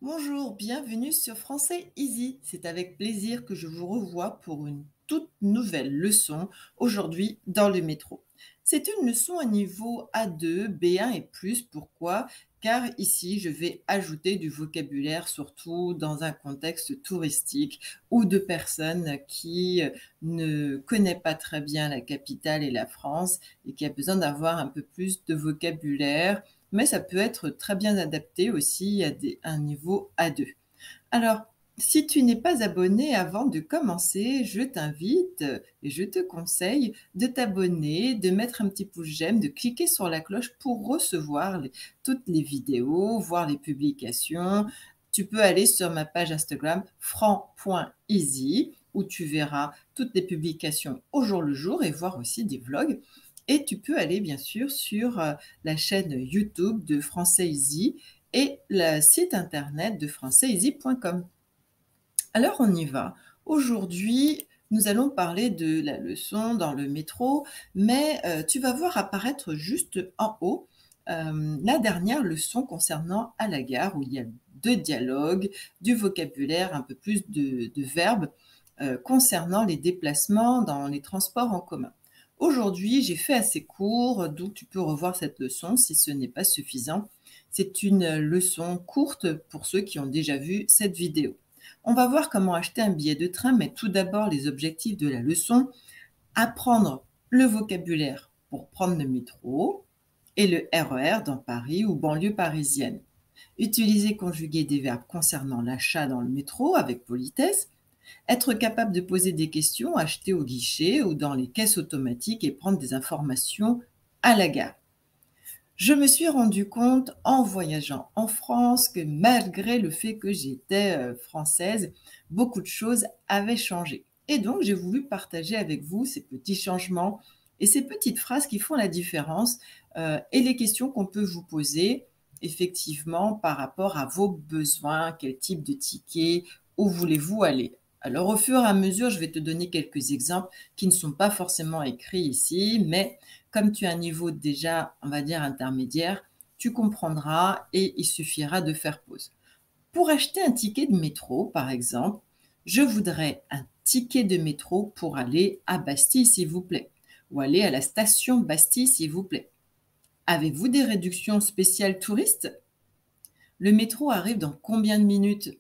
Bonjour, bienvenue sur Français Easy. C'est avec plaisir que je vous revois pour une toute nouvelle leçon aujourd'hui dans le métro. C'est une leçon à niveau A2, B1 et plus. Pourquoi? Car ici, je vais ajouter du vocabulaire, surtout dans un contexte touristique ou de personnes qui ne connaissent pas très bien la capitale et la France et qui a besoin d'avoir un peu plus de vocabulaire, mais ça peut être très bien adapté aussi à un niveau A2. Alors, si tu n'es pas abonné avant de commencer, je t'invite et je te conseille de t'abonner, de mettre un petit pouce j'aime, de cliquer sur la cloche pour recevoir toutes les vidéos, voir les publications. Tu peux aller sur ma page Instagram franc.easy où tu verras toutes les publications au jour le jour et voir aussi des vlogs. Et tu peux aller bien sûr sur la chaîne YouTube de Français Easy et le site internet de françaiseasy.com. Alors on y va. Aujourd'hui, nous allons parler de la leçon dans le métro, mais tu vas voir apparaître juste en haut la dernière leçon concernant à la gare où il y a 2 dialogues, du vocabulaire, un peu plus de verbes concernant les déplacements dans les transports en commun. Aujourd'hui, j'ai fait assez court, donc tu peux revoir cette leçon si ce n'est pas suffisant. C'est une leçon courte pour ceux qui ont déjà vu cette vidéo. On va voir comment acheter un billet de train, mais tout d'abord les objectifs de la leçon. Apprendre le vocabulaire pour prendre le métro et le RER dans Paris ou banlieue parisienne. Utiliser conjuguer des verbes concernant l'achat dans le métro avec politesse. Être capable de poser des questions, acheter au guichet ou dans les caisses automatiques et prendre des informations à la gare. Je me suis rendu compte en voyageant en France que malgré le fait que j'étais française, beaucoup de choses avaient changé. Et donc, j'ai voulu partager avec vous ces petits changements et ces petites phrases qui font la différence et les questions qu'on peut vous poser effectivement par rapport à vos besoins, quel type de ticket, où voulez-vous aller. Alors, au fur et à mesure, je vais te donner quelques exemples qui ne sont pas forcément écrits ici, mais comme tu as un niveau déjà, on va dire, intermédiaire, tu comprendras et il suffira de faire pause. Pour acheter un ticket de métro, par exemple, je voudrais un ticket de métro pour aller à Bastille, s'il vous plaît, ou aller à la station Bastille, s'il vous plaît. Avez-vous des réductions spéciales touristes? Le métro arrive dans combien de minutes?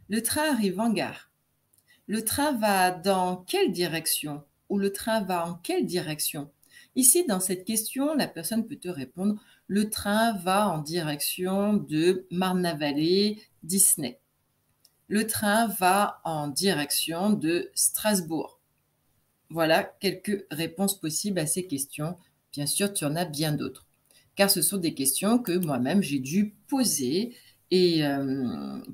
Le train arrive en gare. Le train va dans quelle direction? Ou le train va en quelle direction? Ici, dans cette question, la personne peut te répondre, le train va en direction de Marne-la-Vallée, Disney. Le train va en direction de Strasbourg. Voilà quelques réponses possibles à ces questions. Bien sûr, tu en as bien d'autres, car ce sont des questions que moi-même j'ai dû poser et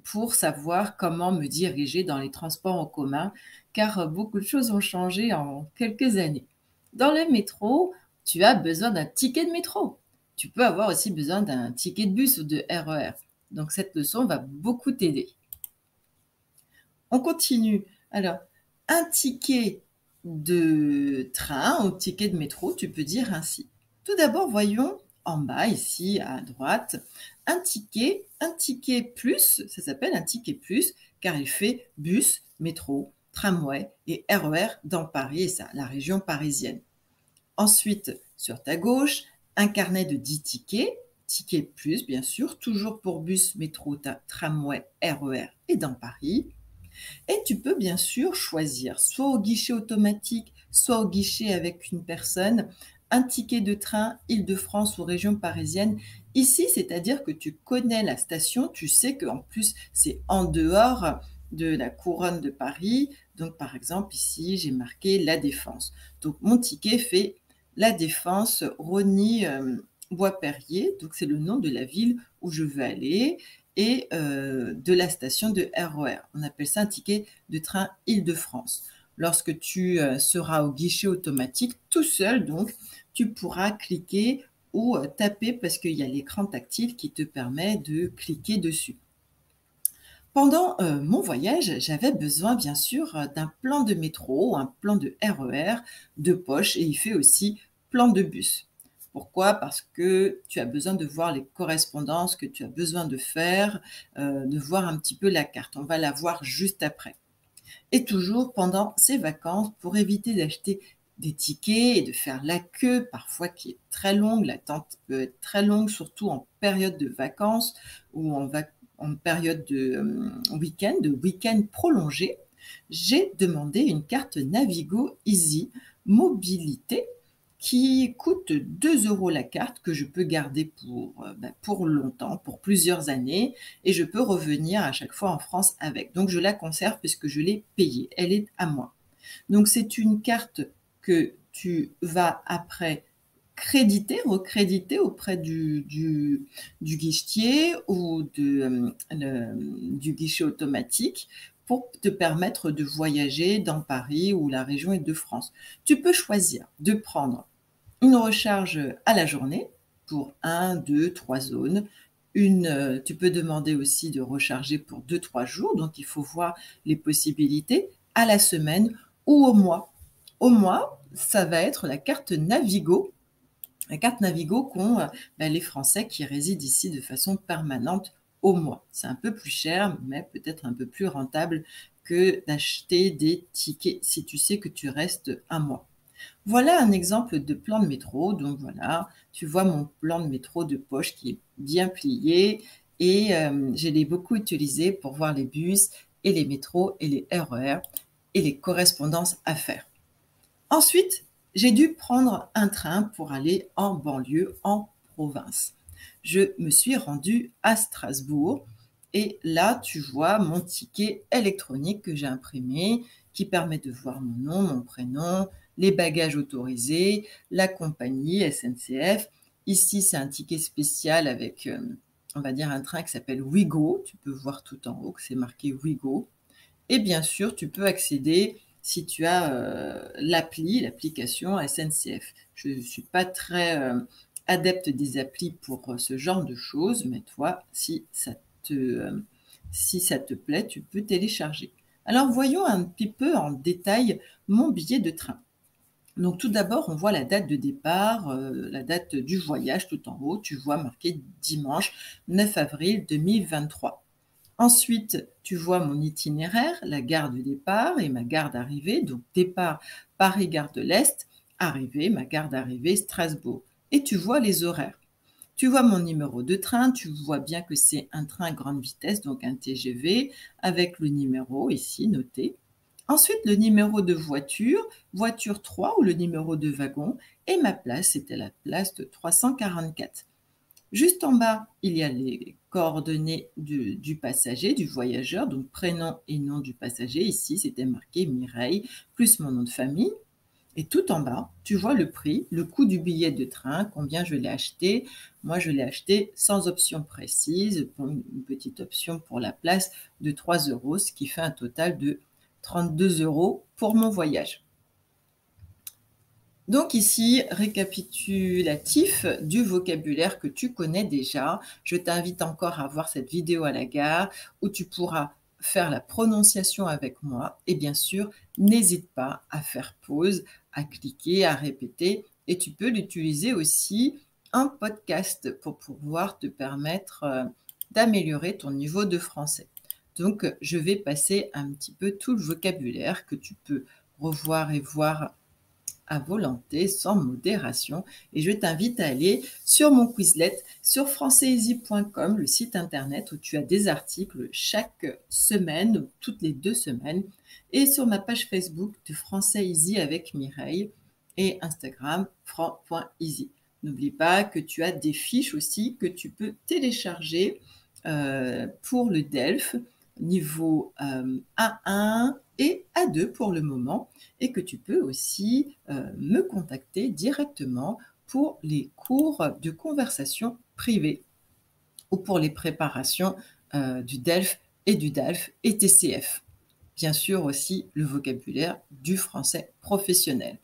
pour savoir comment me diriger dans les transports en commun, car beaucoup de choses ont changé en quelques années. Dans le métro, tu as besoin d'un ticket de métro. Tu peux avoir aussi besoin d'un ticket de bus ou de RER. Donc cette leçon va beaucoup t'aider. On continue. Alors, un ticket de train ou ticket de métro, tu peux dire ainsi. Tout d'abord, voyons en bas, ici à droite, un ticket plus, ça s'appelle un ticket plus, car il fait bus, métro, tramway et RER dans Paris et ça, la région parisienne. Ensuite, sur ta gauche, un carnet de 10 tickets, ticket plus bien sûr, toujours pour bus, métro, tramway, RER et dans Paris. Et tu peux bien sûr choisir, soit au guichet automatique, soit au guichet avec une personne, un ticket de train Île-de-France ou région parisienne. Ici, c'est-à-dire que tu connais la station, tu sais qu'en plus, c'est en dehors de la couronne de Paris. Donc, par exemple, ici, j'ai marqué La Défense. Donc, mon ticket fait La Défense, Rosny, Bois-Perrier. Donc, c'est le nom de la ville où je veux aller et de la station de RER. On appelle ça un ticket de train Île-de-France. Lorsque tu seras au guichet automatique, tout seul donc, tu pourras cliquer ou taper parce qu'il y a l'écran tactile qui te permet de cliquer dessus. Pendant mon voyage, j'avais besoin bien sûr d'un plan de métro, un plan de RER, de poche et il fait aussi plan de bus. Pourquoi? Parce que tu as besoin de voir les correspondances que tu as besoin de faire, de voir un petit peu la carte. On va la voir juste après. Et toujours pendant ces vacances, pour éviter d'acheter des tickets et de faire la queue, parfois qui est très longue, l'attente peut être très longue, surtout en période de vacances ou en période de week-end prolongé, j'ai demandé une carte Navigo Easy Mobilité qui coûte 2 € la carte, que je peux garder pour longtemps, pour plusieurs années, et je peux revenir à chaque fois en France avec. Donc je la conserve puisque je l'ai payée, elle est à moi. Donc c'est une carte que tu vas après recréditer auprès du guichetier ou du guichet automatique pour te permettre de voyager dans Paris ou la région Île-de-France. Tu peux choisir de prendre une recharge à la journée pour 1, 2, 3 zones. Tu peux demander aussi de recharger pour 2, 3 jours, donc il faut voir les possibilités à la semaine ou au mois. Au mois, ça va être la carte Navigo qu'ont les Français qui résident ici de façon permanente au mois. C'est un peu plus cher, mais peut-être un peu plus rentable que d'acheter des tickets si tu sais que tu restes un mois. Voilà un exemple de plan de métro. Donc voilà, tu vois mon plan de métro de poche qui est bien plié et je l'ai beaucoup utilisé pour voir les bus et les métros et les RER et les correspondances à faire. Ensuite, j'ai dû prendre un train pour aller en banlieue, en province. Je me suis rendue à Strasbourg et là, tu vois mon ticket électronique que j'ai imprimé qui permet de voir mon nom, mon prénom, les bagages autorisés, la compagnie SNCF. Ici, c'est un ticket spécial avec, on va dire, un train qui s'appelle Ouigo. Tu peux voir tout en haut que c'est marqué Ouigo. Et bien sûr, tu peux accéder si tu as l'application SNCF. Je ne suis pas très adepte des applis pour ce genre de choses, mais toi, si ça te plaît, tu peux télécharger. Alors, voyons un petit peu en détail mon billet de train. Donc, tout d'abord, on voit la date de départ, la date du voyage tout en haut. Tu vois marqué dimanche 9 avril 2023. Ensuite, tu vois mon itinéraire, la gare de départ et ma gare d'arrivée. Donc, départ Paris-Gare de l'Est, arrivée, ma gare d'arrivée Strasbourg. Et tu vois les horaires. Tu vois mon numéro de train, tu vois bien que c'est un train à grande vitesse, donc un TGV, avec le numéro ici noté. Ensuite, le numéro de voiture, voiture 3 ou le numéro de wagon, et ma place, c'était la place de 344. Juste en bas, il y a les coordonnées du passager, du voyageur, donc prénom et nom du passager. Ici, c'était marqué Mireille, plus mon nom de famille. Et tout en bas, tu vois le prix, le coût du billet de train, combien je l'ai acheté. Moi, je l'ai acheté sans option précise, pour une petite option pour la place de 3 €, ce qui fait un total de 32 € pour mon voyage. Donc ici, récapitulatif du vocabulaire que tu connais déjà. Je t'invite encore à voir cette vidéo à la gare où tu pourras faire la prononciation avec moi. Et bien sûr, n'hésite pas à faire pause, à cliquer, à répéter. Et tu peux l'utiliser aussi en podcast pour pouvoir te permettre d'améliorer ton niveau de français. Donc, je vais passer un petit peu tout le vocabulaire que tu peux revoir et voir à volonté, sans modération. Et je t'invite à aller sur mon Quizlet, sur françaiseasy.com, le site internet où tu as des articles chaque semaine, toutes les 2 semaines, et sur ma page Facebook de Français Easy avec Mireille et Instagram fran.easy. N'oublie pas que tu as des fiches aussi que tu peux télécharger pour le DELF niveau A1 et A2 pour le moment, et que tu peux aussi me contacter directement pour les cours de conversation privée ou pour les préparations du DELF et du DALF et TCF. Bien sûr aussi le vocabulaire du français professionnel.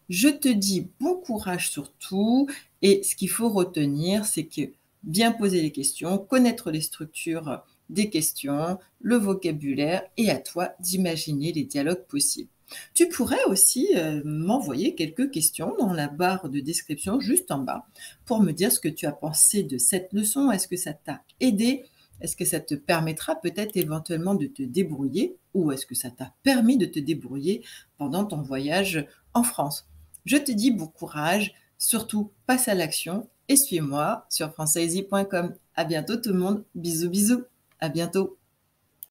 Je te dis bon courage surtout, et ce qu'il faut retenir, c'est que bien poser les questions, connaître les structures des questions, le vocabulaire, et à toi d'imaginer les dialogues possibles. Tu pourrais aussi m'envoyer quelques questions dans la barre de description juste en bas pour me dire ce que tu as pensé de cette leçon. Est-ce que ça t'a aidé? Est-ce que ça te permettra peut-être éventuellement de te débrouiller ou est-ce que ça t'a permis de te débrouiller pendant ton voyage en France? Je te dis bon courage, surtout passe à l'action et suis-moi sur françaisy.com. À bientôt tout le monde, bisous bisous, à bientôt.